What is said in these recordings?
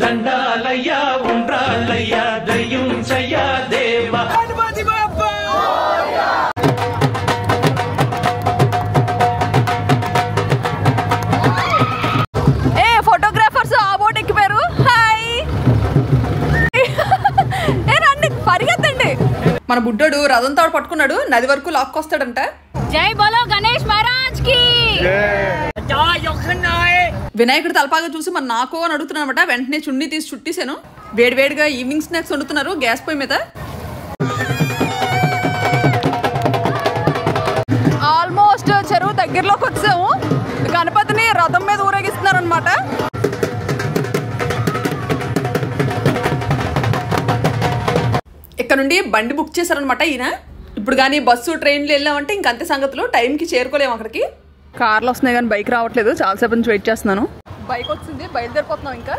దండాలయ్యా ఉండ్రాళ్ళయ్యా దయ్యుంచయ్యా దేవా గణపతి బప్పా. ఫోటోగ్రాఫర్స్ ఆ బోట్ ఎక్కిపోయారు. హాయ్ రండి పరిగెత్తండి. మన బుడ్డోడు రథం తాడు పట్టుకున్నాడు, నది వరకు లాక్కొస్తాడంట. జై బోలో గణేష్ మహారాజ్ కి. వినాయకుడు తలపాగా చూసి మన నాకు అని అడుగుతున్నాను అనమాట. వెంటనే చున్నీ తీసి చుట్టేసాను. వేడివేడిగా ఈవినింగ్ స్నాక్స్ వండుతున్నారు గ్యాస్ పొయ్యి మీద. ఆల్మోస్ట్ చెరువు దగ్గరలోకి వచ్చాము. గణపతిని రథం మీద ఊరేగిస్తున్నారు అనమాట. ఇక్కడ నుండి బండి బుక్ చేశారనమాట ఈయన. ఇప్పుడు కానీ బస్సు ట్రైన్లు వెళ్ళామంటే ఇంకంతే సంగతులు, టైంకి చేరుకోలేము అక్కడికి. కార్లు వస్తున్నాయి కానీ బైక్ రావట్లేదు. చాలాసేపు నుంచి వెయిట్ చేస్తున్నాను. బైక్ వచ్చింది, బయలుదేరిపోతున్నాం. ఇంకా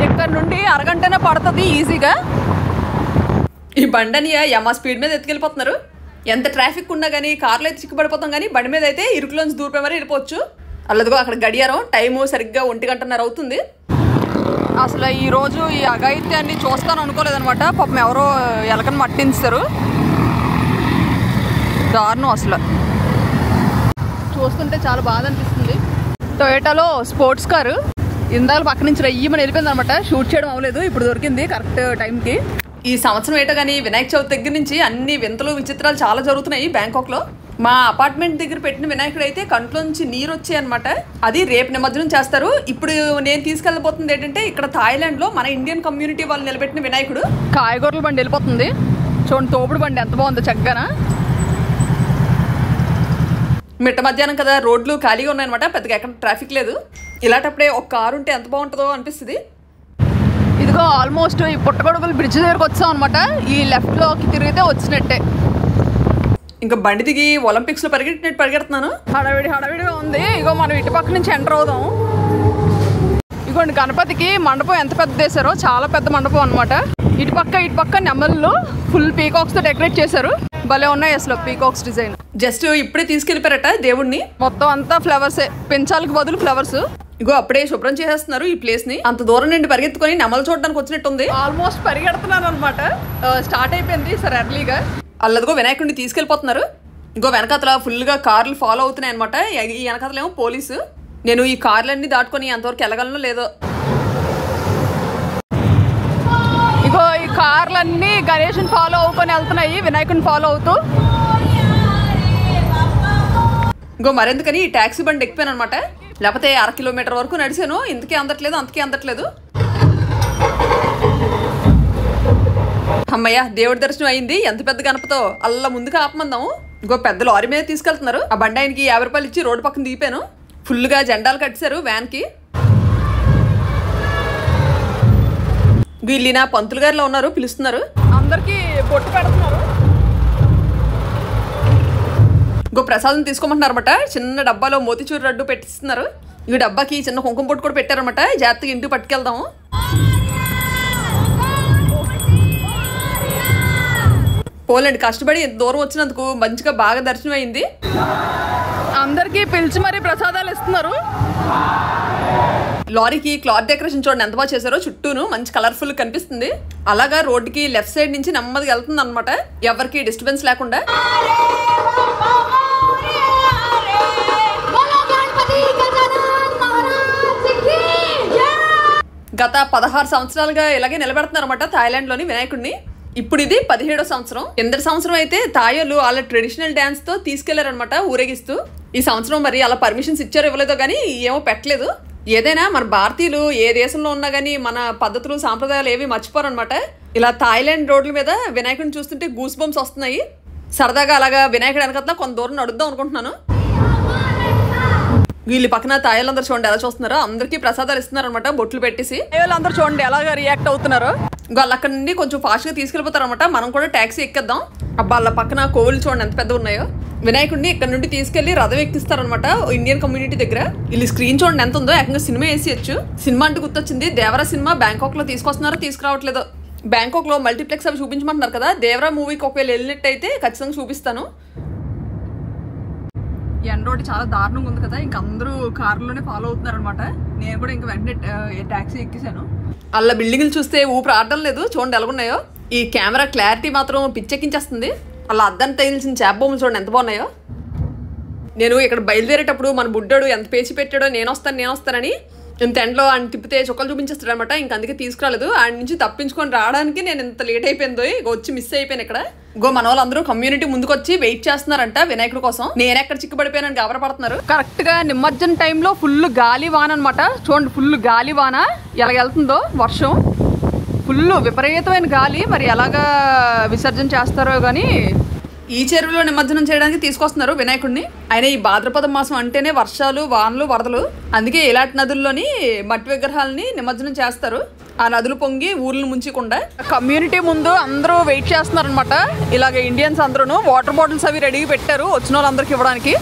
ఇక్కడ నుండి అరగంటనే పడుతుంది ఈజీగా. ఈ బండని యమా స్పీడ్ మీద ఎత్తుకెళ్ళిపోతున్నారు. ఎంత ట్రాఫిక్ ఉన్నా కానీ కార్లో అయితే చిక్కుపడిపోతాం, కానీ బండి మీద అయితే ఇరుకులోంచి దూరిపోయి మరీ వెళ్ళిపోవచ్చు. అల్లదిగో అక్కడ గడియారం టైము సరిగ్గా 1:30 అవుతుంది. అసలు ఈరోజు ఈ అఘాయిత్యాన్ని చూస్తాను అనుకోలేదనమాట. పాపం ఎవరో ఎలకని మట్టించారు. దారుణం అసలు. చూస్తుంటే చాలా బాధ అనిపిస్తుంది. టొయోటాలో స్పోర్ట్స్ కారు ఇందాక పక్క నుంచి రయ్యమని వెళ్ళిపోయింది అనమాట. షూట్ చేయడం అవ్వలేదు, ఇప్పుడు దొరికింది కరెక్ట్ టైంకి. ఈ సంవత్సరం ఏటో కానీ వినాయక చవితి దగ్గర నుంచి అన్ని వింతలు విచిత్రాలు చాలా జరుగుతున్నాయి బ్యాంకాక్లో. మా అపార్ట్మెంట్ దగ్గర పెట్టిన వినాయకుడు అయితే కంట్లోంచి నీరు వచ్చాయి అనమాట. అది రేపు నిమజ్జనం చేస్తారు. ఇప్పుడు నేను తీసుకెళ్ళబోతుంది ఏంటంటే ఇక్కడ థాయిలాండ్లో మన ఇండియన్ కమ్యూనిటీ వాళ్ళు నిలబెట్టిన వినాయకుడు. కాయగూరల బండి వెళ్ళిపోతుంది చూడండి. తోపుడు బండి ఎంత బాగుందో చక్కగా. మిట్ట మధ్యాహ్నం కదా, రోడ్లు ఖాళీగా ఉన్నాయన్నమాట. పెద్దగా ఎక్కడ ట్రాఫిక్ లేదు. ఇలాంటప్పుడే ఒక కారు ఉంటే ఎంత బాగుంటుందో అనిపిస్తుంది. ఇదిగో ఆల్మోస్ట్ ఈ పుట్టగొడుగులు బ్రిడ్జ్ దగ్గరకు వచ్చాం అనమాట. ఈ లెఫ్ట్లోకి తిరిగితే వచ్చినట్టే. ఇంకా బండి దిగి ఒలింపిక్స్లో పరిగెడుతున్నాను. హడావిడిగా ఉంది. ఇగో మనం ఇటు పక్క నుంచి ఎంటర్ అవుదాం. ఇగోండి గణపతికి మండపం ఎంత పెద్ద వేశారో, చాలా పెద్ద మండపం అనమాట. ఇటు పక్క నెమళ్ళు ఫుల్ పీకాక్స్ తో డెకరేట్ చేశారు. భలే ఉన్నాయి అసలు పీకాక్స్ డిజైన్. జస్ట్ ఇప్పుడే తీసుకెళ్ళిపోయారట దేవుడిని. మొత్తం అంతా ఫ్లవర్సే, పెంచాలకు బదులు ఫ్లవర్స్. ఇగో అప్పుడే శుభ్రం చేసేస్తున్నారు ఈ ప్లేస్ ని. అంత దూరం నుండి పరిగెత్తుకొని నెమలు చూడడానికి వచ్చినట్టుంది. ఆల్మోస్ట్ పరిగెడుతున్నాను అనమాట. స్టార్ట్ అయిపోయింది సరే ఎర్లీగా. అల్లదిగో వినాయకుడిని తీసుకెళ్ళిపోతున్నారు. ఇంకో వెనకాతల ఫుల్గా కార్లు ఫాలో అవుతున్నాయి అనమాట. ఈ వెనకాతలేమో పోలీసు. నేను ఈ కార్లన్నీ దాటుకొని అంతవరకు వెళ్ళగలను లేదో. ఇగో ఈ కార్లన్నీ గణేష్ని ఫాలో అవుకొని వెళ్తున్నాయి, వినాయకుడిని ఫాలో అవుతూ. ఇంకో మరెందుకని ఈ ట్యాక్సీ బండి ఎక్కిపోయాను అనమాట. లేకపోతే 1/2 కిలోమీటర్ వరకు నడిచాను. ఇంతకీ అందట్లేదు. అమ్మయ్య దేవుడి దర్శనం అయింది. ఎంత పెద్ద గణపతో అల్ల ముందుగా ఆపమందాము. ఇంకో పెద్ద లారీ మీద తీసుకెళ్తున్నారు. ఆ బండి ఆయనకి 50 రూపాయలు ఇచ్చి రోడ్డు పక్కన దిగిపోయాను. ఫుల్గా జెండాలు కట్టారు వ్యాన్ కి. వీళ్ళిన పంతులు గారిలో ఉన్నారు, పిలుస్తున్నారు. అందరికి బొట్టు పెడుతున్నారు. ఇంకో ప్రసాదం తీసుకోమంటున్నారు అనమాట. చిన్న డబ్బాలో మోతిచూరు లడ్డు పెట్టిస్తున్నారు. ఈ డబ్బాకి చిన్న కుంకుమ పొట్టు కూడా పెట్టారనమాట. జాగ్రత్తగా ఇంటికి పట్టుకెళ్దాము. పోలండి కష్టపడి ఎంత దూరం వచ్చినందుకు మంచిగా బాగా దర్శనం అయింది. అందరికి పిలిచి మరీ ప్రసాదాలు ఇస్తున్నారు. లారీకి క్లాత్ డెకరేషన్ చూడండి ఎంత బాగా చేశారో. చుట్టూను మంచి కలర్ఫుల్ కనిపిస్తుంది. అలాగా రోడ్డుకి లెఫ్ట్ సైడ్ నుంచి నెమ్మదిగా వెళ్తుంది అనమాట, ఎవరికి డిస్టర్బెన్స్ లేకుండా. గత 16 సంవత్సరాలుగా ఇలాగే నిలబెడుతున్నారు అనమాట థాయిలాండ్ లోని వినాయకుడిని. ఇప్పుడు ఇది 17వ సంవత్సరం. కిందటి సంవత్సరం అయితే తాయోళ్ళు వాళ్ళ ట్రెడిషనల్ డాన్స్ తో తీసుకెళ్లారనమాట ఊరేగిస్తూ. ఈ సంవత్సరం మరి అలా పర్మిషన్స్ ఇచ్చారో ఇవ్వలేదో కానీ ఏమో పెట్టలేదు. ఏదైనా మన భారతీయులు ఏ దేశంలో ఉన్నా కానీ మన పద్ధతులు సాంప్రదాయాలు ఏవి మర్చిపోరు అనమాట. ఇలా థాయిలాండ్ రోడ్ల మీద వినాయకుడిని చూస్తుంటే గూస్ బంప్స్ వస్తున్నాయి. సరదాగా అలాగా వినాయకుడు వెనకట్లా కొంత దూరం నడుద్దాం అనుకుంటున్నాను. వీళ్ళు పక్కన తాయోళ్ళందరూ చూడండి ఎలా చూస్తున్నారో. అందరికీ ప్రసాదాలు ఇస్తున్నారు అనమాట బొట్లు పెట్టేసి. తాయోళ్ళందరూ చూడండి ఎలాగా రియాక్ట్ అవుతున్నారు. వాళ్ళు అక్కడ నుండి కొంచెం ఫాస్ట్ గా తీసుకెళ్ళిపోతారు అనమాట. మనం కూడా ట్యాక్సీ ఎక్కేద్దాం. అబ్బా వాళ్ళ పక్కన కోవులు చూడండి ఎంత పెద్ద ఉన్నాయో. వినాయకుడిని ఇక్కడ నుండి తీసుకెళ్లి రథం ఎక్కిస్తారనమాట ఇండియన్ కమ్యూనిటీ దగ్గర. వీళ్ళు స్క్రీన్ చూడండి ఎంత ఉందో. ఏకంగా సినిమా వేసేయచ్చు. సినిమా అంటే గుర్తొచ్చింది, దేవరా సినిమా బ్యాంకాక్ లో తీసుకొస్తున్నారో తీసుకురావట్లేదో. బ్యాంకాక్ లో మల్టీప్లెక్స్ అవి చూపించమంటున్నారు కదా. దేవరా మూవీకి ఒకవేళ వెళ్ళినట్టయితే ఖచ్చితంగా చూపిస్తాను. ఎండ ఒకటి చాలా దారుణంగా ఉంది కదా, ఇంక అందరూ కారులోనే ఫాలో అవుతున్నారు అనమాట. నేను కూడా ఇంకా వెంటనే ట్యాక్సీ ఎక్కేసాను. అలా బిల్డింగ్లు చూస్తే ఊపిరి ఆడడం లేదు. చూడండి ఎలాగున్నాయో. ఈ కెమెరా క్లారిటీ మాత్రం పిచ్చెక్కించేస్తుంది. అలా అద్దాన్ని తగిలిసిన చేప బొమ్మలు చూడండి ఎంత బాగున్నాయో. నేను ఇక్కడ బయలుదేరేటప్పుడు మన బుడ్డాడు ఎంత పేచి పెట్టాడో నేను వస్తానని ఇంత ఎండలో ఆయన తిప్పితే చుక్కలు చూపించేస్తాడు అనమాట. ఇంక అందుకే తీసుకురాలేదు. ఆయన నుంచి తప్పించుకొని రావడానికి నేను ఇంత లేట్ అయిపోయిందో వచ్చి మిస్ అయిపోయాను. ఇక్కడ మన వాళ్ళందరూ కమ్యూనిటీ ముందుకు వచ్చి వెయిట్ చేస్తున్నారంట వినాయకుడి కోసం. నేను ఎక్కడ చిక్కుపడిపోయానని గాబరపడుతున్నారు. కరెక్ట్ గా నిమజ్జనం టైంలో ఫుల్ గాలి వాన అనమాట. చూడండి ఫుల్ గాలి వాన ఎలా వెళ్తుందో. వర్షం ఫుల్ విపరీతమైన గాలి. మరి ఎలాగా విసర్జన చేస్తారో కానీ ఈ చెరువులో నిమజ్జనం చేయడానికి తీసుకొస్తున్నారు వినాయకుడిని. అయినా ఈ భాద్రపద మాసం అంటేనే వర్షాలు, వానలు, వరదలు. అందుకే ఇలాంటి నదుల్లోని మట్టి విగ్రహాలని నిమజ్జనం చేస్తారు. ఆ నదులు పొంగి ఊర్లను ముంచకుండా. కమ్యూనిటీ ముందు అందరూ వెయిట్ చేస్తున్నారు అనమాట. ఇలాగ ఇండియన్స్ అందరూ వాటర్ బాటిల్స్ అవి రెడీగా పెట్టారు వచ్చిన వాళ్ళందరికి ఇవ్వడానికి.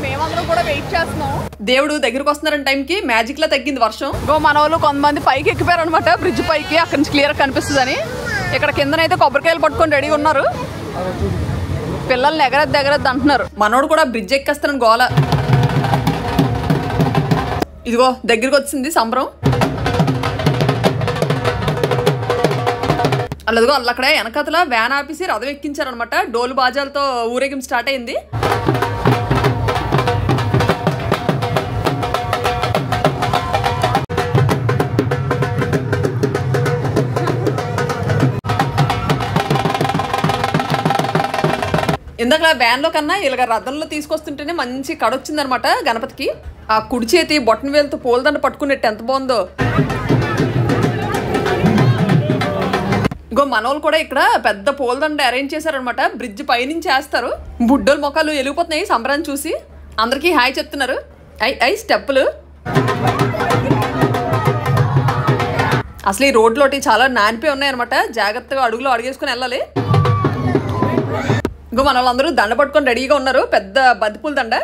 మేమందరం కూడా వెయిట్ చేస్తున్నాం. దేవుడు దగ్గరకు వస్తున్నారని టైంకి మ్యాజిక్ లా తగ్గింది వర్షం. మన వాళ్ళు కొంతమంది పైకి ఎక్కిపోయారు అనమాట, బ్రిడ్జ్ పైకి. అక్కడి నుంచి క్లియర్ కనిపిస్తుందని. ఇక్కడ కిందనైతే కొబ్బరికాయలు పట్టుకొని రెడీ ఉన్నారు. పిల్లల్ని ఎగరద్దు అంటున్నారు. మనోడు కూడా బ్రిడ్జ్ ఎక్కేస్తానని గోల. ఇదిగో దగ్గరికి వచ్చింది సంబరం. అలాదిగో అక్కడే వెనకతల వ్యాన్ ఆపేసి రథం ఎక్కించారనమాట. డోలు బాజాలతో ఊరేగింపు స్టార్ట్ అయింది. ఇందాక వ్యాన్లో కన్నా ఇలాగ రథంలో తీసుకొస్తుంటేనే మంచి కడొచ్చింది అనమాట గణపతికి. ఆ కుడి చేతి బొట్టన వేలుతో పూలదండ పట్టుకున్నట్టు ఎంత బాగుందో. మనోళ్ళు కూడా ఇక్కడ పెద్ద పూలదండ అరేంజ్ చేశారనమాట. బ్రిడ్జ్ పైనుంచి వేస్తారు. బుడ్డోలు మొక్కలు వెలిగిపోతున్నాయి సంబరాన్ని చూసి. అందరికీ హాయ్ చెప్తున్నారు. ఐ స్టెప్పులు. అసలు ఈ రోడ్లోటి చాలా నానిపోయి ఉన్నాయన్నమాట. జాగ్రత్తగా అడుగులో అడుగేసుకుని వెళ్ళాలి. మన వాళ్ళందరూ దండ పట్టుకొని రెడీగా ఉన్నారు. పెద్ద బంతిపూల దండ.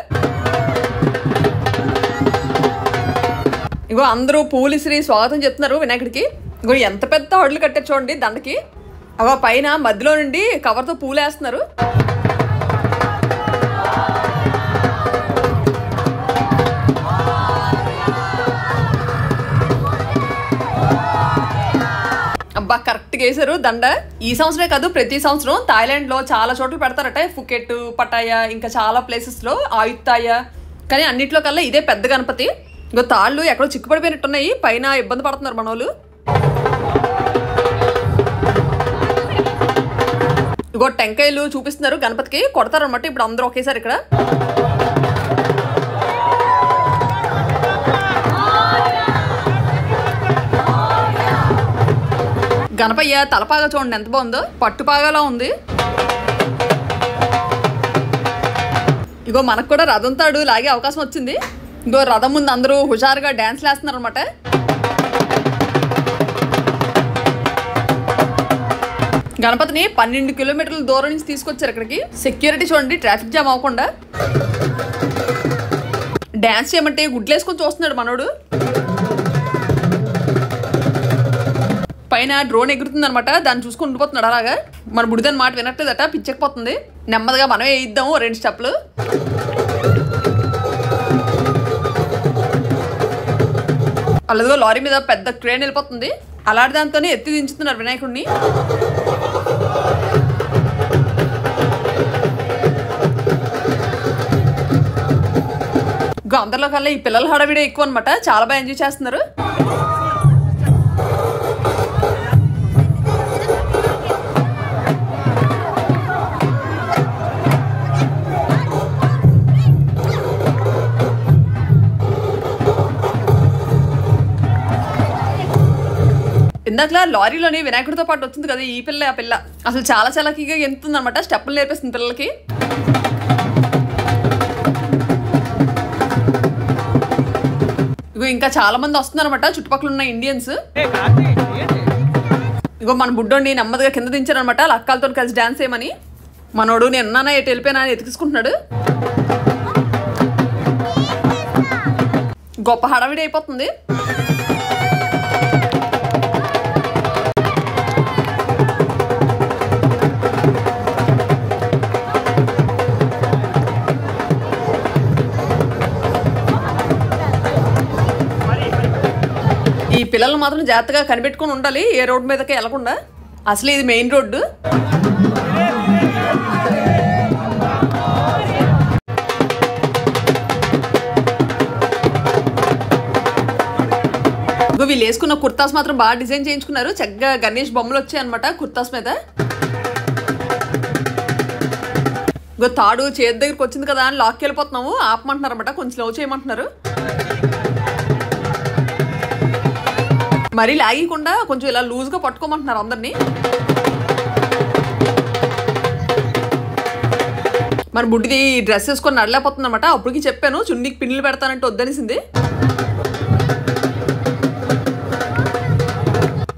అందరూ పూలిసిరి స్వాగతం చెప్తున్నారు వినాయకుడికి. ఎంత పెద్ద హొడ్లు కట్టారు చూడండి దండకి. పైన మధ్యలో నుండి కవర్తో పూలు వేస్తున్నారు. అబ్బా కరెక్ట్గా వేసారు దండ. ఈ సంవత్సరమే కాదు ప్రతి సంవత్సరం థాయిలాండ్ లో చాలా చోట్ల పెడతారట. ఫుకెట్, పటాయా, ఇంకా చాలా ప్లేసెస్ లో ఆయుత్తాయా. కానీ అన్నిట్లో కల్లా ఇదే పెద్ద గణపతి. తాళ్ళు ఎక్కడో చిక్కుపడిపోయినట్టున్నాయి. పైన ఇబ్బంది పడుతున్నారు మనోళ్ళు. టెంకాయలు చూపిస్తున్నారు గణపతికి. కొడతారనమాట ఇప్పుడు అందరూ ఒకేసారి ఇక్కడ. గణపయ్య తలపాగా చూడండి ఎంత బాగుందో. పట్టుపాగాలా ఉంది. మనకు కూడా రథం తాడు లాగే అవకాశం వచ్చింది. రథం ముందు అందరూ హుషారుగా డాన్స్లు వేస్తున్నారు అనమాట. గణపతిని 12 కిలోమీటర్ల దూరం నుంచి తీసుకొచ్చారు ఇక్కడికి. సెక్యూరిటీ చూడండి ట్రాఫిక్ జామ్ అవ్వకుండా. డాన్స్ చేయమంటే గుడ్లేసుకొని చూస్తున్నాడు మనోడు. పైన డ్రోన్ ఎగురుతుంది అనమాట. దాన్ని చూసుకుని ఉండిపోతున్నాడు అలాగా. మన బుడిదని మాట వినట్లేదట, పిచ్చెక్కిపోతుంది. నెమ్మదిగా మనమే వేయిద్దాము 2 స్టెప్లు. అలాగే లారీ మీద పెద్ద ట్రైన్ వెళ్ళిపోతుంది. అలాంటి దాంతోనే ఎత్తి దించుతున్నారు వినాయకుడిని. అందరిలో కల్లా ఈ పిల్లల హడావిడే ఎక్కువ అనమాట. చాలా బాగా ఎంజాయ్ చేస్తున్నారు. ఇందాకలా లారీలోని వినాయకుడితో పాటు వచ్చింది కదా ఈ పిల్ల. ఆ పిల్ల అసలు చాలా చలాకీగా ఎంతుంది అనమాట. స్టెప్పులు నేర్పిస్తుంది పిల్లలకి. ఇంకా చాలా మంది వస్తున్నారు అనమాట చుట్టుపక్కల ఉన్న ఇండియన్స్. మన బుడ్డోని నెమ్మదిగా కింద దించారనమాట అక్కలతో కలిసి డాన్స్ చేయమని. మనోడు నేను ఉన్నానా ఎటు వెళ్ళిపోయినా అని ఎతికిసుకుంటున్నాడు. గొప్ప హడావిడి అయిపోతుంది. పిల్లలు మాత్రం జాగ్రత్తగా కనిపెట్టుకుని ఉండాలి, ఏ రోడ్డు మీదకి వెళ్ళకుండా. అసలు ఇది మెయిన్ రోడ్డు. వీళ్ళు వేసుకున్న కుర్తాస్ మాత్రం బాగా డిజైన్ చేయించుకున్నారు. చక్కగా గణేష్ బొమ్మలు వచ్చాయన్నమాట కుర్తాస్ మీద. తాడు చేతి దగ్గరికి వచ్చింది కదా అని లాక్కి వెళ్ళిపోతున్నాము. ఆపమంటున్నారు అనమాట, కొంచెం స్లో చేయమంటున్నారు. మరీ లాగకుండా కొంచెం ఇలా లూజ్గా పట్టుకోమంటున్నారు అందరినీ. మన బుడ్డిది డ్రెస్ వేసుకొని నడలేకపోతుంది అనమాట. అప్పటికి చెప్పాను చున్నీకి పిన్నులు పెడతానంటే వద్దనిసింది.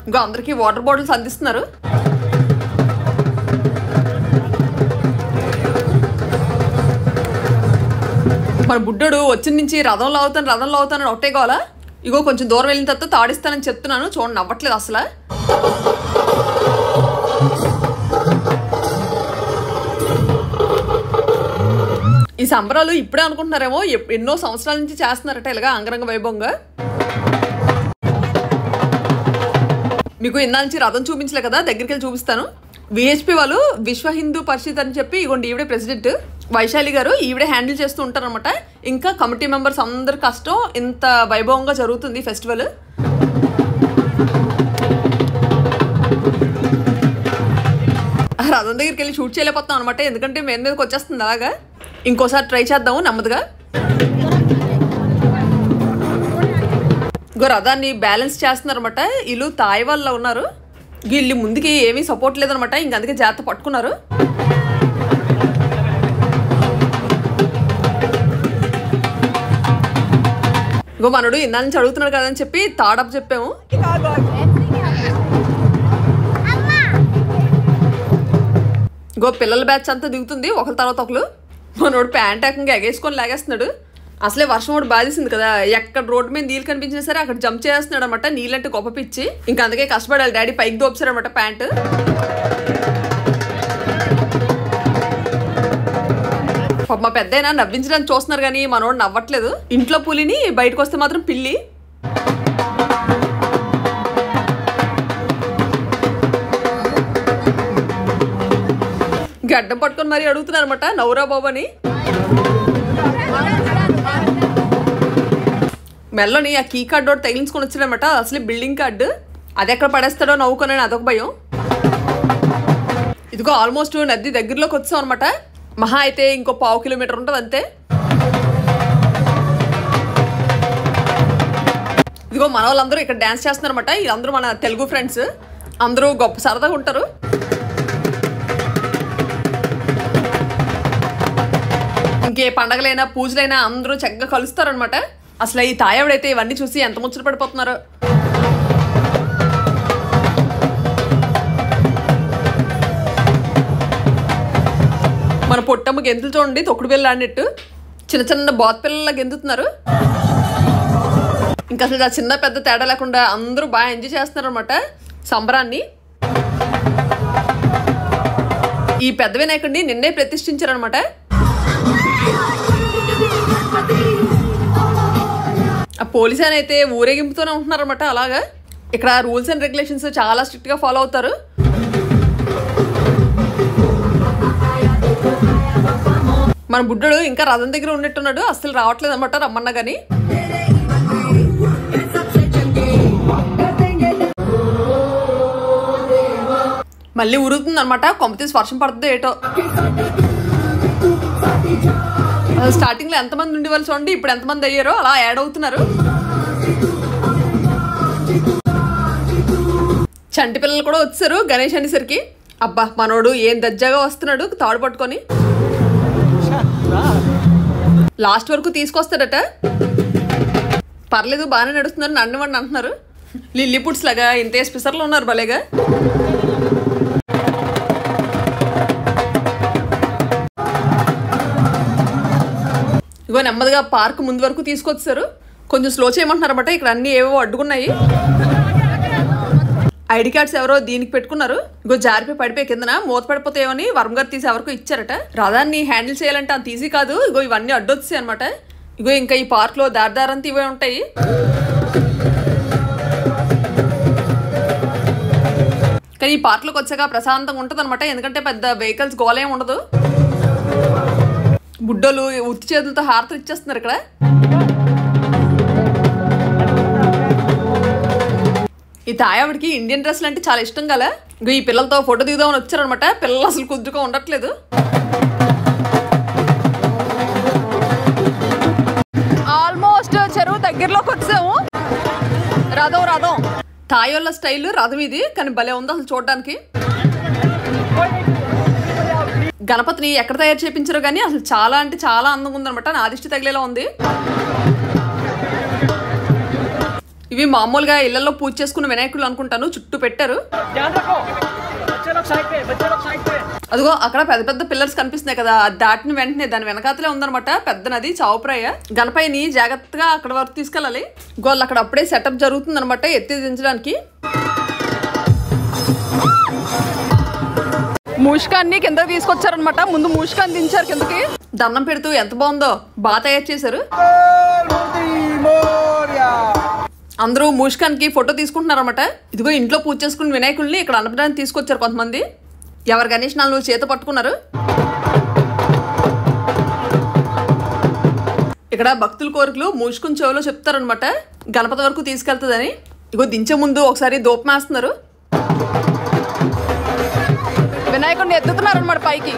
ఇంకా అందరికీ వాటర్ బాటిల్స్ అందిస్తున్నారు. మన బుడ్డోడు వచ్చిన నుంచి రథంలో అవుతాను ఒకటే కావాలా. ఇగో కొంచెం దూరం వెళ్ళిన తర్వాత తాడిస్తానని చెప్తున్నాను, చూడండి నవ్వట్లేదు అసలు. ఈ సంబరాలు ఇప్పుడే అనుకుంటున్నారేమో, ఎన్నో సంవత్సరాల నుంచి చేస్తున్నారట ఇలాగా అంగరంగ వైభవంగా. మీకు ఇందా నుంచి రథం చూపించలే కదా, దగ్గరికి వెళ్ళి చూపిస్తాను. విహెచ్పి వాళ్ళు విశ్వ హిందూ పరిషత్ అని చెప్పి ఇగోండి ఈవిడే ప్రెసిడెంట్ వైశాలి గారు, ఈవిడే హ్యాండిల్ చేస్తూ ఉంటారనమాట. ఇంకా కమిటీ మెంబర్స్ అందరి కష్టం ఇంత వైభవంగా జరుగుతుంది ఫెస్టివల్. రథం దగ్గరికి వెళ్ళి షూట్ చేయలేకపోతాం అనమాట, ఎందుకంటే మెయిన్ మీదకి వచ్చేస్తుంది అలాగా. ఇంకోసారి ట్రై చేద్దాము నెమ్మదిగా. ఇంకో రథాన్ని బ్యాలెన్స్ చేస్తున్నారనమాట. వీళ్ళు తాయి వాళ్ళ ఉన్నారు, వీళ్ళు ముందుకి ఏమీ సపోర్ట్ లేదనమాట, ఇంక అందుకే జాగ్రత్త పట్టుకున్నారు. ఇంకో మనడు ఇందా నుంచి అడుగుతున్నాడు కదా అని చెప్పి తాడప్ చెప్పాము. ఇంకో పిల్లల బ్యాచ్ అంతా దిగుతుంది ఒకరి తర్వాత ఒకరు. మనోడు ప్యాంట్ ఏకంగా ఎగేసుకొని లాగేస్తున్నాడు. అసలే వర్షం కూడా బాధేసింది కదా, ఎక్కడ రోడ్డు మీద నీళ్ళు కనిపించినా సరే అక్కడ జంప్ చేస్తున్నాడు అనమాట. నీళ్ళంటే గొప్ప పిచ్చి, ఇంకా అందుకే కష్టపడాలి. డాడీ పైకి దోపుసారనమాట ప్యాంట్. మా పెద్దయినా నవ్వించడానికి చూస్తున్నారు కానీ మనోడు నవ్వట్లేదు. ఇంట్లో పులిని బయటకు వస్తే మాత్రం పిల్లి. గడ్డం పట్టుకొని మరీ అడుగుతున్నారు అనమాట నవ్వురా బాబు అని. మెల్లోని ఆ కీ కార్డు ఒకటి తగిలించుకొని వచ్చాడనమాట. అసలు బిల్డింగ్ కార్డు అది ఎక్కడ పడేస్తాడో నవ్వుకొని అదొక భయం. ఇదిగో ఆల్మోస్ట్ నది దగ్గరలోకి వచ్చాం అనమాట. మహా అయితే ఇంకో 1/2 కిలోమీటర్ ఉంటుంది అంతే. ఇదిగో మన వాళ్ళందరూ ఇక్కడ డ్యాన్స్ చేస్తున్నారు అనమాట. వీళ్ళందరూ మన తెలుగు ఫ్రెండ్స్, అందరూ గొప్ప సరదాగా ఉంటారు. ఇంకే పండగలైనా పూజలైనా అందరూ చక్కగా కలుస్తారనమాట. అసలు ఈ తాయవుడైతే ఇవన్నీ చూసి ఎంత ముచ్చట పడిపోతున్నారో. మన పొట్టమ్మ గెంతులు చూడండి, తొక్కుడు పిల్లలు ఆడినట్టు చిన్న చిన్న బాత్ పిల్లల గెంతుతున్నారు. ఇంకా అసలు ఆ చిన్న పెద్ద తేడా లేకుండా అందరూ బాగా ఎంజాయ్ చేస్తున్నారు అనమాట సంబరాన్ని. ఈ పెద్ద వినాయకుడిని నిన్నే ప్రతిష్ఠించారనమాట. ఆ పోలీసు అని అయితే ఊరేగింపుతోనే ఉంటున్నారనమాట. అలాగా ఇక్కడ రూల్స్ అండ్ రెగ్యులేషన్స్ చాలా స్ట్రిక్ట్గా ఫాలో అవుతారు. మన బుడ్డడు ఇంకా రథం దగ్గర ఉన్నట్టున్నాడు, అస్సలు రావట్లేదు అనమాట రమ్మన్నా కానీ. మళ్ళీ ఉరుగుతుంది అనమాట, కొంపతీసి వర్షం పడుతుంది ఏటో. స్టార్టింగ్ లో ఎంతమంది ఉండేవాళ్ళు చూడండి, ఇప్పుడు ఎంతమంది అయ్యారో అలా యాడ్ అవుతున్నారు. చంటి పిల్లలు కూడా వచ్చారు గణేష్ అనేసరికి. అబ్బా మనోడు ఏం దజ్జాగా వస్తున్నాడు తాడు పట్టుకొని. లాస్ట్ వరకు తీసుకొస్తాడట. పర్లేదు బాగానే నడుస్తున్నారు, నన్నువండి అంటున్నారు. లిల్లీపుట్స్ లాగా ఇంత స్పెషర్లు ఉన్నారు భలేగా. ఇగో నెమ్మదిగా పార్క్ ముందు వరకు తీసుకొచ్చారు. కొంచెం స్లో చేయమంటున్నారు అన్నమాట. ఇక్కడ అన్ని ఏవో అడ్డుకున్నాయి. ఐడి కార్డ్స్ ఎవరో దీనికి పెట్టుకున్నారు. ఇగో జారిపోయి పడిపోయి కిందన మూత పడిపోతాయేమని వర్మ గారు తీసి ఎవరికో ఇచ్చారట. రథాన్ని హ్యాండిల్ చేయాలంటే అంత ఈజీ కాదు. ఇగో ఇవన్నీ అడ్డొచ్చాయి అనమాట. ఇగో ఇంకా ఈ పార్క్ లో దారిదారంతా ఇవే ఉంటాయి. కానీ ఈ పార్క్లోకి వచ్చాక ప్రశాంతంగా ఉంటుంది అనమాట, ఎందుకంటే పెద్ద వెహికల్స్ గోలేం ఉండదు. బుడ్డోలు ఉత్తి చేతులతో హారతలు ఇచ్చేస్తున్నారు ఇక్కడ. ఈ తాయావిడికి ఇండియన్ డ్రెస్లు అంటే చాలా ఇష్టం కదా. ఈ పిల్లలతో ఫోటో దిగుదామని వచ్చారనమాట. పిల్లలు అసలు కుదురుగా ఉండట్లేదు. ఆల్మోస్ట్ చెరువు దగ్గరలోకి వచ్చాము. రథం తాయోళ్ళ స్టైల్ రథం ఇది, కానీ భలే ఉంది అసలు చూడడానికి. గణపతిని ఎక్కడ తయారు చేయించారో కానీ అసలు చాలా అంటే చాలా అందంగా ఉందనమాట. నా దిష్టి తగిలేలా ఉంది. ఇవి మామూలుగా ఇళ్లలో పూజ చేసుకున్న వినాయకులు అనుకుంటాను, చుట్టూ పెట్టారు. అదిగో అక్కడ పెద్ద పెద్ద పిల్లర్స్ కనిపిస్తున్నాయి కదా, దాటిని వెంటనే దాని వెనకాతలే ఉందనమాట పెద్ద నది చావుప్రాయ. గణపయ్యని జాగ్రత్తగా అక్కడ వరకు తీసుకెళ్ళాలి. గోళ్ళు అక్కడ అప్పుడే సెటప్ జరుగుతుంది అనమాట ఎత్తి దించడానికి. మూషికాన్ని కిందకి తీసుకొచ్చారనమాట. ముందు మూషికాన్ని దించారు కిందకి. దండం పెడుతూ ఎంత బాగుందో, బాగా తయారు చేశారు. అందరూ మూషికానికి ఫోటో తీసుకుంటున్నారు అనమాట. ఇదిగో ఇంట్లో పూజ చేసుకున్న వినాయకుల్ని ఇక్కడ అనపడానికి తీసుకొచ్చారు కొంతమంది. ఎవరు గణేష్ నాలుగు చేత పట్టుకున్నారు. ఇక్కడ భక్తుల కోరికలు మూషికుని చెవిలో చెప్తారనమాట, గణపతి వరకు తీసుకెళ్తుందని. ఇగో దించే ముందు ఒకసారి దూపం వేస్తున్నారు. వినాయకుడిని ఎత్తుతున్నారు అనమాట పైకి.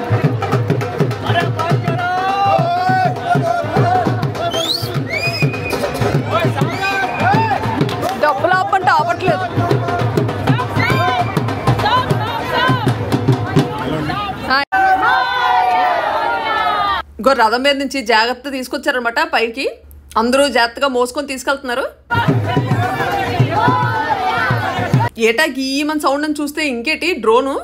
డబ్బులు ఆపంటే ఆపట్లేదు. ఇంకో రథం మీద నుంచి జాగ్రత్త తీసుకొచ్చారనమాట పైకి. అందరూ జాగ్రత్తగా మోసుకొని తీసుకెళ్తున్నారు. ఏటా గీయమని సౌండ్ అని చూస్తే ఇంకేటి డ్రోను.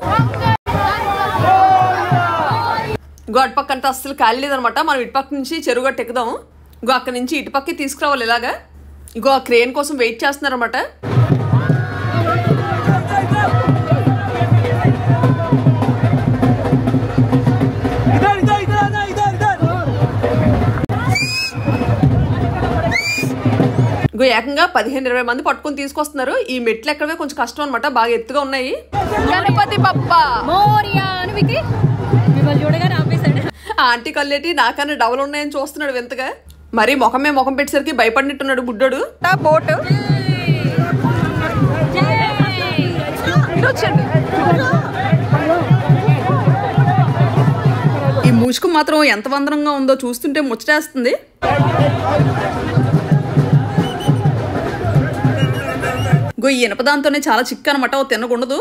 ఇంకో అటుపక్క అంతా అస్సలు ఖాళీ లేదనమాట. మనం ఇటుపక్క నుంచి చెరువుగట్టు ఎక్కుదాం. ఇంకో అక్కడి నుంచి ఇటుపక్కే తీసుకురావాలి ఇలాగా. ఇంకో ఆ క్రేన్ కోసం వెయిట్ చేస్తున్నారన్నమాట. ఇంకో ఏకంగా 15-20 మంది పట్టుకొని తీసుకొస్తున్నారు. ఈ మెట్లు ఎక్కడవే కొంచెం కష్టం అనమాట, బాగా ఎత్తుగా ఉన్నాయి. గణపతి బప్ప ఆంటీ కల్లేటి నాకన్నా డబల్ ఉన్నాయని చూస్తున్నాడు వింతగా. మరి ముఖం పెట్టేసరికి భయపడినట్టున్నాడు బుడ్డోడు. బోట్ ఈ మూసుకు మాత్రం ఎంత వందరంగా ఉందో చూస్తుంటే ముచ్చటేస్తుంది. గో ఈ ఇనపదాంతోనే చాలా చిక్క అనమాట, తినకుండదు.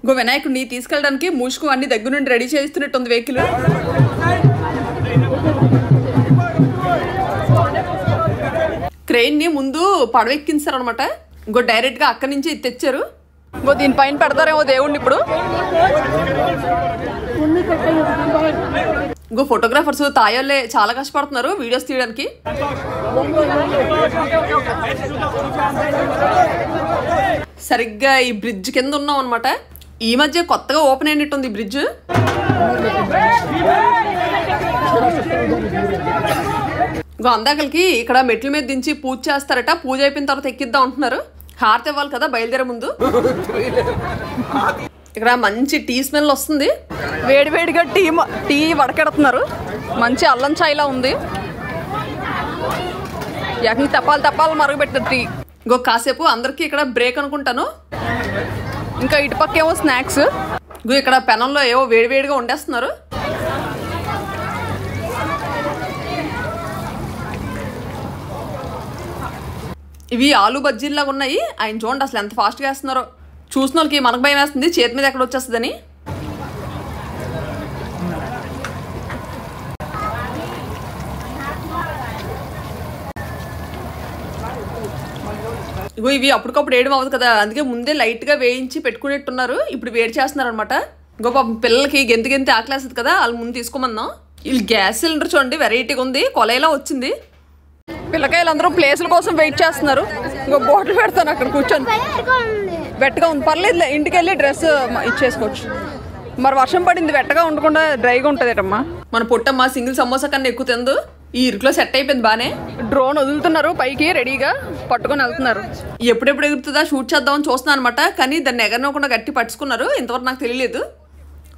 గో వినాయకుడిని తీసుకెళ్ళడానికి మూసుకు అన్ని దగ్గర నుండి రెడీ చేస్తున్నట్టుంది వెహికల్. క్రెయిన్ ని ముందు పడవెక్కించారు అనమాట. ఇంకో డైరెక్ట్ గా అక్కడి నుంచి తెచ్చారు. ఇంకో దీనిపైన పెడతారేమో దేవుడిని ఇప్పుడు. ఇంకో ఫోటోగ్రాఫర్స్ తాయోళ్ళే చాలా కష్టపడుతున్నారు వీడియోస్ తీయడానికి. సరిగ్గా ఈ బ్రిడ్జ్ కింద ఉన్నాం అనమాట. ఈ మధ్య కొత్తగా ఓపెన్ అయినట్టుంది బ్రిడ్జ్. ఇంకో అందాకలకి ఇక్కడ మెట్ల మీద దించి పూజ చేస్తారట. పూజ అయిపోయిన తర్వాత ఎక్కిద్దాం అంటున్నారు. హారతి ఇవ్వాలి కదా బయలుదేరే ముందు. ఇక్కడ మంచి టీ స్మెల్ వస్తుంది. వేడివేడిగా టీ వడకెడుతున్నారు. మంచి అల్లం చాయ్లా ఉంది. ఏకంగా తప్పాలు మరుగుపెట్టారు టీ. ఇంకో కాసేపు అందరికి ఇక్కడ బ్రేక్ అనుకుంటాను. ఇంకా ఇటుపక్క ఏమో స్నాక్స్. ఇంకో ఇక్కడ పెనంలో ఏవో వేడివేడిగా వండేస్తున్నారు. ఇవి ఆలు బజ్జీల్లాగా ఉన్నాయి. ఆయన చూడండి అసలు ఎంత ఫాస్ట్గా వేస్తున్నారో. చూసిన వాళ్ళకి మనకు భయం వేస్తుంది చేతి మీద ఎక్కడ వచ్చేస్తుందని. ఇగో ఇవి అప్పటికప్పుడు వేయడం అవ్వదు కదా, అందుకే ముందే లైట్గా వేయించి పెట్టుకునేట్టున్నారు. ఇప్పుడు వేడి చేస్తున్నారు అనమాట. ఇంకో పాపం పిల్లలకి గెంతి ఆకలేస్తుంది కదా, వాళ్ళు ముందు తీసుకోమన్నాం. వీళ్ళు గ్యాస్ సిలిండర్ చూడండి వెరైటీగా ఉంది, కొలైలా వచ్చింది. పిల్లకాయలు అందరూ ప్లేసుల కోసం వెయిట్ చేస్తున్నారు. ఇంకో బాటిల్ పెడతాను అక్కడ కూర్చొని. వెట్టగా ఉంది, పర్లేదు ఇంటికి వెళ్ళి డ్రెస్ ఇచ్చేసుకోవచ్చు. మరి వర్షం పడింది, వెట్టగా ఉండకుండా డ్రైగా ఉంటుందేటమ్మా. మన పొట్టమ్మ సింగిల్ సమోసా కన్నా ఎక్కువ తిందు. ఈ ఇరుకులో సెట్ అయిపోయింది బానే. డ్రోన్ వదులుతున్నారు పైకి, రెడీగా పట్టుకొని వెళ్తున్నారు. ఎప్పుడెప్పుడు ఎగురుతుందా షూట్ చేద్దామని చూస్తున్నాను అనమాట. కానీ దాన్ని ఎగరనకుండా గట్టి పట్టుకున్నారు. ఇంతవరకు నాకు తెలియలేదు.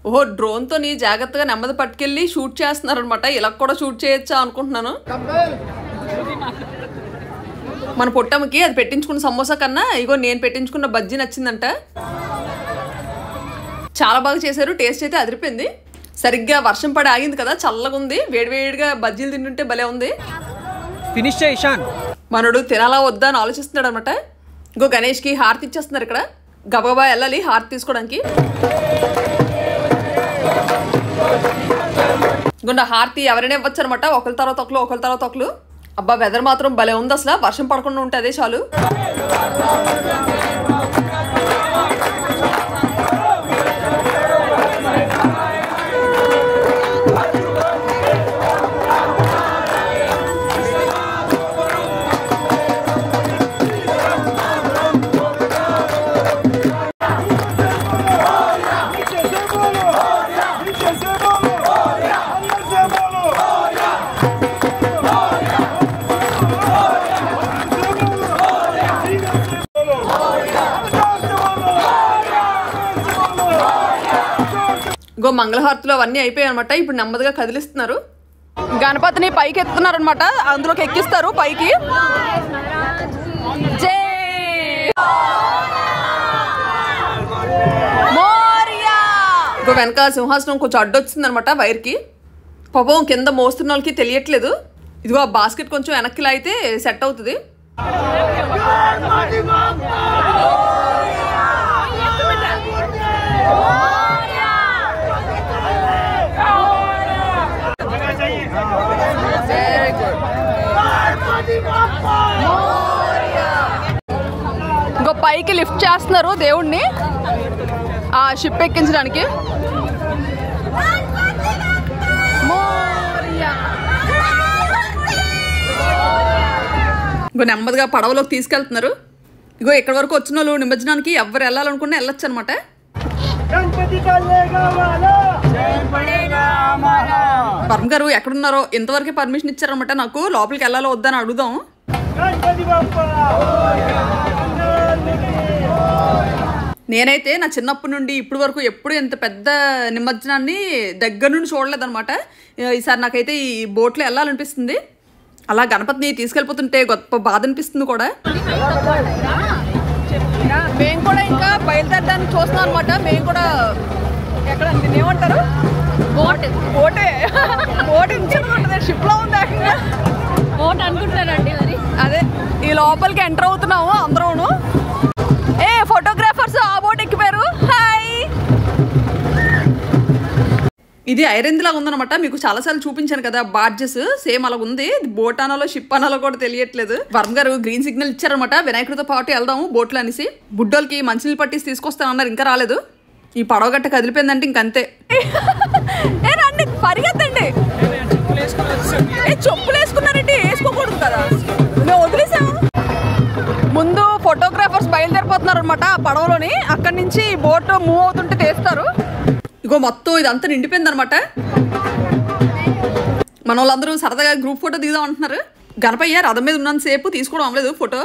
ఓహో, డ్రోన్తో జాగ్రత్తగా నెమ్మది పట్టుకెళ్ళి షూట్ చేస్తున్నారు అనమాట. ఇలా కూడా షూట్ చేయొచ్చా అనుకుంటున్నాను. మన పొట్టమ్మకి అది పెట్టించుకున్న సమోసా కన్నా ఇగో నేను పెట్టించుకున్న బజ్జీ నచ్చిందంట. చాలా బాగా చేశారు. టేస్ట్ అయితే అదిరిపోయింది. సరిగ్గా వర్షం పడి ఆగింది కదా, చల్లగా ఉంది. వేడివేడిగా బజ్జీలు తింటుంటే భలే ఉంది. ఫినిష్ చేయి ఇషాన్. మనోడు తినాలా వద్దా అని ఆలోచిస్తున్నాడు అనమాట. ఇంకో గణేష్కి హారతి ఇచ్చేస్తున్నారు ఇక్కడ. గబగబా వెళ్ళాలి హారతి తీసుకోవడానికి. ఇంకొండ హారతి ఎవరైనా ఇవ్వచ్చు అనమాట. ఒకరి తర్వాత ఒకరు. అబ్బా వెదర్ మాత్రం భలే ఉంది అసలు. వర్షం పడకుండా ఉంటే అదే చాలు. ఇంకో మంగళహారతులు అవన్నీ అయిపోయాయి అనమాట. ఇప్పుడు నెమ్మదిగా కదిలిస్తున్నారు. గణపతిని పైకి ఎత్తుతున్నారు అనమాట. అందులోకి ఎక్కిస్తారు పైకి. ఇంకో వెనక సింహాసనం కొంచెం అడ్డొచ్చింది అనమాట వైర్కి. పాపం కింద మోస్తున్న వాళ్ళకి తెలియట్లేదు. ఇదిగో ఆ బాస్కెట్ కొంచెం వెనక్కి లాగితే సెట్ అవుతుంది. ఇంకో పైకి లిఫ్ట్ చేస్తున్నారు దేవుణ్ణి ఆ షిప్ ఎక్కించడానికి. ఇంకో నెమ్మదిగా పడవలోకి తీసుకెళ్తున్నారు. ఇగో ఇక్కడ వరకు వచ్చిన వాళ్ళు నిమజ్జనానికి ఎవరు వెళ్ళాలనుకున్నా వెళ్ళొచ్చు అనమాట. వర్మ గారు ఎక్కడున్నారో ఇంతవరకే పర్మిషన్ ఇచ్చారనమాట. నాకు లోపలికి వెళ్ళాలో వద్దని అడుగుదాం. నేనైతే నా చిన్నప్పటి నుండి ఇప్పటి వరకు ఎప్పుడు ఇంత పెద్ద నిమజ్జనాన్ని దగ్గర నుండి చూడలేదన్నమాట. ఈసారి నాకైతే ఈ బోట్లో వెళ్ళాలనిపిస్తుంది. అలా గణపతిని తీసుకెళ్ళిపోతుంటే గొప్ప బాధ అనిపిస్తుంది కూడా. మేము కూడా ఇంకా బయలుదేరడానికి చూస్తున్నాం అనమాట. మేము కూడా ఎక్కడ ఏమంటారు బోట్ ఇంచుకుంటుంది. షిప్ లో ఉంది బోట్ అనుకుంటారండి. మరి అదే ఈ లోపలికి ఎంటర్ అవుతున్నాము అందరూను. ఫోటోగ్రాఫర్స్ ఆ బోట్ ఎక్కిపోయారు. హాయ్. ఇది ఐరన్ లాగా ఉందనమాట. మీకు చాలాసార్లు చూపించాను కదా బార్జెస్. సేమ్ అలా ఉంది. బోట్ అనాలో షిప్ అనాలో కూడా తెలియట్లేదు. వర్మ గారు గ్రీన్ సిగ్నల్ ఇచ్చారనమాట. వినాయకుడితో పాటు వెళ్దాము బోట్లో అనేసి. బుడ్డోళ్ళకి మంచినీళ్ళు పట్టేసి తీసుకొస్తానన్నారు. ఇంకా రాలేదు. ఈ పడవ గట్ట కదిలిపోయిందంటే ఇంకంతే. రండి పరిగెత్తండి. చెప్పులు వేసుకున్నారంటే వేసుకోకూడదు కదా, మేము వదిలేసాము. ముందు ఫోటోగ్రాఫర్స్ బయలుదేరిపోతున్నారు అనమాట ఆ పడవలోని. అక్కడి నుంచి బోట్ మూవ్ అవుతుంటే తీస్తారు. ఇగో మొత్తం ఇదంతా నిండిపోయింది అనమాట. మన వాళ్ళందరూ సరదాగా గ్రూప్ ఫోటో దిగుదాం అంటున్నారు. గణపయ్య రథం మీద ఉన్నంత సేపు తీసుకోవడం అవ్వలేదు ఫోటో.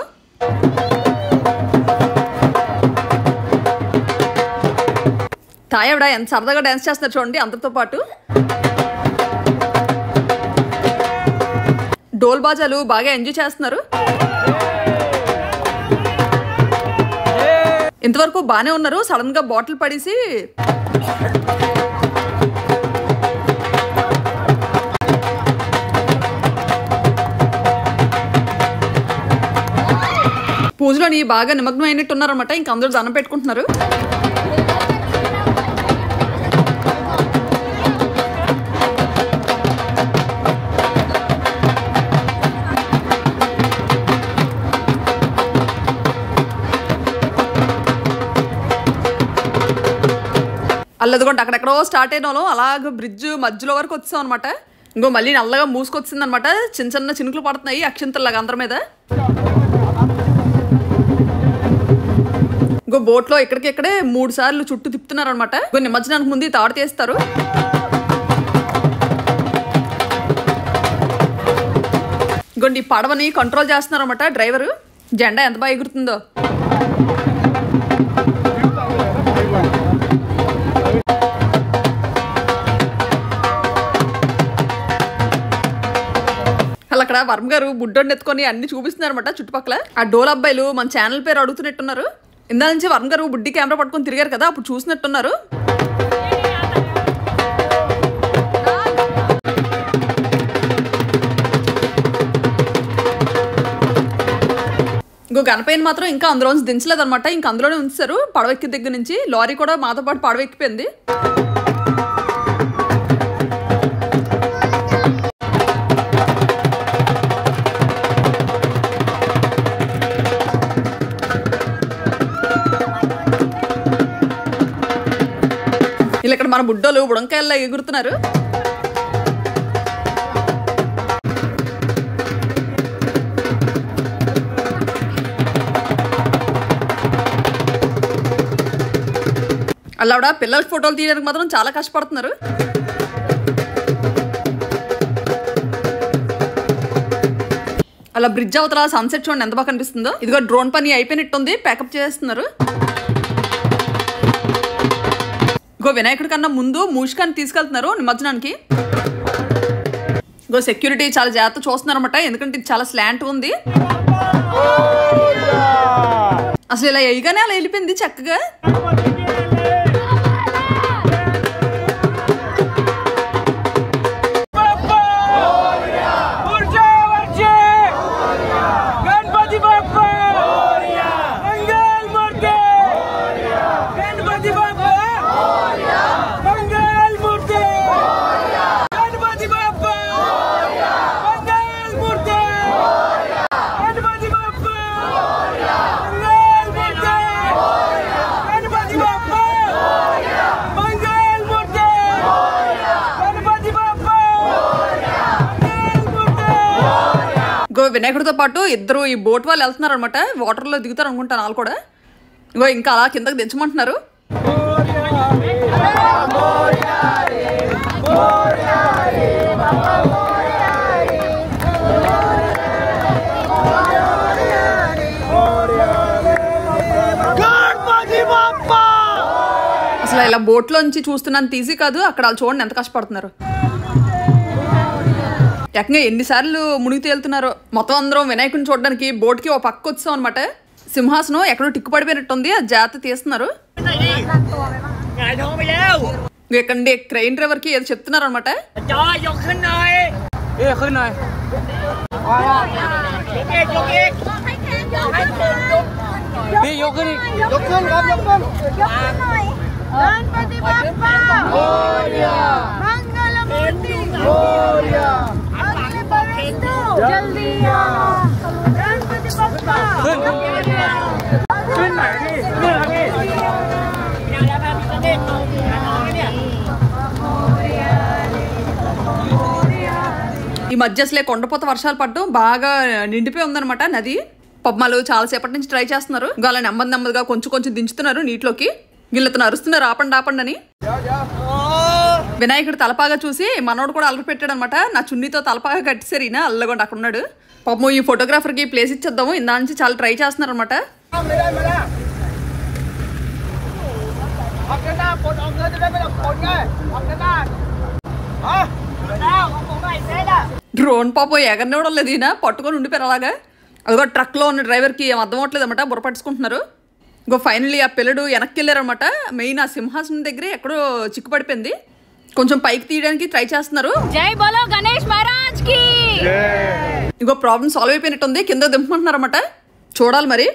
తాయవిడ ఎంత సరదాగా డ్యాన్స్ చేస్తున్నారు చూడండి అందరితో పాటు. డోల్ బాజాలు బాగా ఎంజాయ్ చేస్తున్నారు. ఇంతవరకు బాగానే ఉన్నారు. సడన్ గా బాటిల్ పడేసి పూజలోని బాగా నిమగ్నం అయినట్టు ఉన్నారనమాట. ఇంక అందరూ దండం పెట్టుకుంటున్నారు. అల్లదిగోండి అక్కడెక్కడో స్టార్ట్ అయిన వాళ్ళం అలాగ బ్రిడ్జ్ మధ్యలో వరకు వచ్చాం అనమాట. ఇంకో మళ్ళీ నల్లగా మూసుకొచ్చింది అనమాట. చిన్న చిన్న చినుకులు పడుతున్నాయి అక్షింతల్లాగా అందరి మీద. ఇంకో బోట్లో ఇక్కడికిక్కడే 3 సార్లు చుట్టూ తిప్పుతున్నారు అనమాట. ఇంకో నిమజ్జనానికి ముందు తాడు తీస్తారు. ఇగోండి ఈ పడవని కంట్రోల్ చేస్తున్నారన్నమాట డ్రైవరు. జెండా ఎంత బాగా ఎగురుతుందో. అలా అక్కడ వర్మ గారు బుడ్డోడిని ఎత్తుకొని అన్ని చూపిస్తున్నారన్నమాట చుట్టుపక్కల. ఆ డోల్ అబ్బాయిలు మన ఛానల్ పేరు అడుగుతున్నట్టున్నారు. ఇందా నుంచి వర్మ గారు బుడ్డి కెమెరా పట్టుకొని తిరిగారు కదా, అప్పుడు చూసినట్టున్నారు. ఇంకో గణపయ్యని మాత్రం ఇంకా అందులోంచి దించలేదన్నమాట. ఇంకా అందులోనే ఉంచారు పడవెక్కి దగ్గర నుంచి. లారీ కూడా మాతో పాటు పడవెక్కిపోయింది. ఇలా ఇక్కడ మన బుడ్డోలు బుడంకాయల్లో ఎగురుతున్నారు. అలా పిల్లల ఫోటోలు తీయడానికి మాత్రం చాలా కష్టపడుతున్నారు. అలా బ్రిడ్జ్ అవతల సన్సెట్ చూడండి ఎంత బాగా కనిపిస్తుందో. ఇదిగో డ్రోన్ పని అయిపోయినట్టుంది, ప్యాకప్ చేస్తున్నారు. ఇంకో వినాయకుడి కన్నా ముందు మూషికాన్ని తీసుకెళ్తున్నారు నిమజ్జనానికి. ఇంకో సెక్యూరిటీ చాలా జాగ్రత్త చూస్తున్నారు అనమాట, ఎందుకంటే ఇది చాలా స్లాంట్ ఉంది. అసలు ఇలా వేయగానే అలా వెళ్ళిపోయింది చక్కగా. వినాయకుడితో పాటు ఇద్దరు ఈ బోట్ వాళ్ళు వెళ్తున్నారు అనమాట. వాటర్లో దిగుతారు అనుకుంటాను వాళ్ళు కూడా. ఇగో ఇంకా అలా కిందకి దించమంటున్నారు. అసలు ఇలా బోట్లోంచి చూస్తున్నంత ఈజీ కాదు. అక్కడ వాళ్ళు చూడండి ఎంత కష్టపడుతున్నారు. ఏకంగా ఎన్నిసార్లు మునిగి తేలుతున్నారో. మొత్తం అందరం వినాయకుడిని చూడడానికి బోట్కి ఓ పక్క వచ్చాం అనమాట. సింహాసనం ఎక్కడో టిక్కు పడిపోయినట్టుంది, అది జాగ్రత్త తీస్తున్నారు. ఎక్కడండి క్రెయిన్ డ్రైవర్ కి ఏదో చెప్తున్నారు అనమాట. ఈ మధ్య అసలే కొండపోత వర్షాలు పడ్డం బాగా నిండిపోయి ఉందన్నమాట నది. పద్మాలు చాలాసేపటి నుంచి ట్రై చేస్తున్నారు. ఇంకా అలా నెమ్మదిగా కొంచెం దించుతున్నారు నీటిలోకి. వీళ్ళతో అరుస్తున్నారు ఆపండి అని. వినాయకుడు తలపాగా చూసి మనోడు కూడా అల్లరి పెట్టాడు అనమాట. నా చున్నీతో తలపాగా కట్టేసారు ఈయన. అల్లగొండ అక్కడ ఉన్నాడు పాపం. ఈ ఫోటోగ్రాఫర్కి ప్లేస్ ఇచ్చేద్దాము. ఇందా నుంచి చాలా ట్రై చేస్తున్నారు అనమాట. డ్రోన్ పాపం ఎగరనివ్వడం లేదు ఈయన, పట్టుకొని ఉండిపోయారు అలాగా. అదిగో ట్రక్లో ఉన్న డ్రైవర్కి ఏం అర్థం అవట్లేదు అనమాట, బుర్ర పట్టుకుంటున్నారు. ఇంకో ఫైనల్లీ ఆ పిల్లడు వెనక్కి వెళ్ళారనమాట. మెయిన్ ఆ సింహాసనం దగ్గరే ఎక్కడో చిక్కుపడిపోయింది. కొంచెం పైకి తీయడానికి ట్రై చేస్తున్నారు. జై బోలో గణేష్ మహారాజ్ కి. ఇంకో ప్రాబ్లం సాల్వ్ అయిపోయినట్టుంది, కింద దింపుకుంటున్నారు అనమాట. చూడాలి మరి.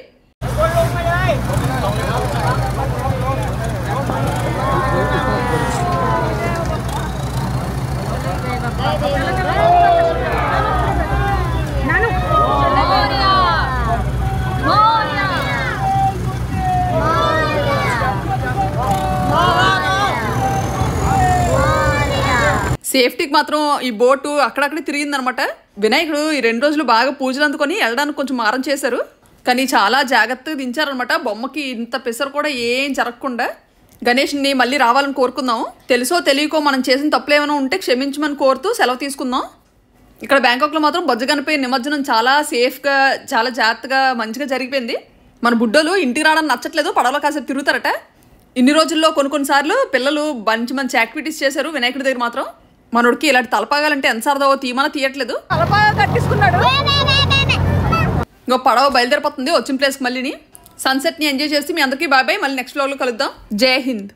సేఫ్టీకి మాత్రం ఈ బోటు అక్కడక్కడే తిరిగిందనమాట. వినాయకుడు ఈ 2 రోజులు బాగా పూజలు అందుకొని వెళ్ళడానికి కొంచెం మారం చేశారు. కానీ చాలా జాగ్రత్తగా దించారనమాట. బొమ్మకి ఇంత పెసరు కూడా ఏం జరగకుండా. గణేష్ని మళ్ళీ రావాలని కోరుకుందాం. తెలుసో తెలియకో మనం చేసిన తప్పులు ఏమైనా ఉంటే క్షమించమని కోరుతూ సెలవు తీసుకుందాం. ఇక్కడ బ్యాంకాక్లో మాత్రం బొజ్జ గణపతి నిమజ్జనం చాలా సేఫ్గా, చాలా జాగ్రత్తగా, మంచిగా జరిగిపోయింది. మన బుడ్డోలు ఇంటికి రావడానికి నచ్చట్లేదు, పడవలో కాసేపు తిరుగుతారట. ఇన్ని రోజుల్లో కొన్నిసార్లు పిల్లలు మంచి యాక్టివిటీస్ చేశారు వినాయకుడి దగ్గర. మాత్రం మనోడికి ఇలాంటి తలపాగాలంటే ఎంత సరదావో తీయట్లేదు. తలపాగా కట్టించుకున్నాడు. ఇంకో పడవ బయలుదేరిపోతుంది వచ్చిన ప్లేస్కి. మళ్ళీని సన్సెట్ని ఎంజాయ్ చేసి మీ అందరికీ బాయ్ బాయ్. మళ్ళీ నెక్స్ట్ వ్లాగ్లో కలుద్దాం. జై హింద్.